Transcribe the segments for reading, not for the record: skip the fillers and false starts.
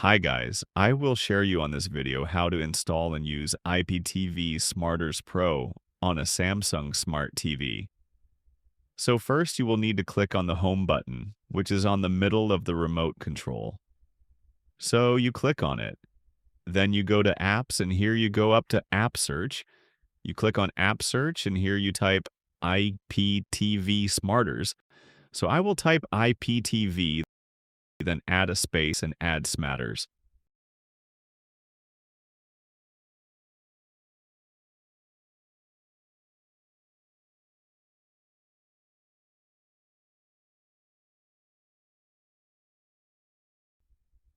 Hi guys, I will share you on this video how to install and use IPTV Smarters Pro on a Samsung Smart TV. So first you will need to click on the home button, which is on the middle of the remote control. So you click on it. Then you go to apps and here you go up to app search. You click on app search and here you type IPTV Smarters. So I will type IPTV, then add a space and add Smatters.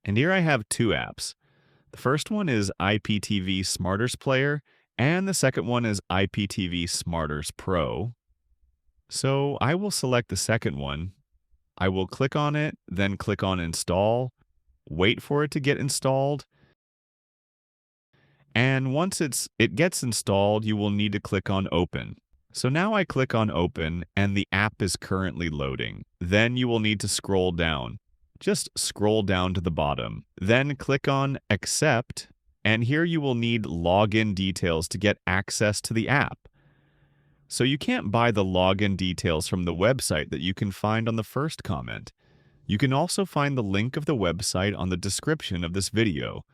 And here I have two apps. The first one is IPTV Smarters Player, and the second one is IPTV Smarters Pro. So I will select the second one. I will click on it, then click on Install, wait for it to get installed, and once it gets installed, you will need to click on Open. So now I click on Open, and the app is currently loading. Then you will need to scroll down. Just scroll down to the bottom. Then click on Accept, and here you will need login details to get access to the app. So you can't buy the login details from the website that you can find on the first comment. You can also find the link of the website on the description of this video.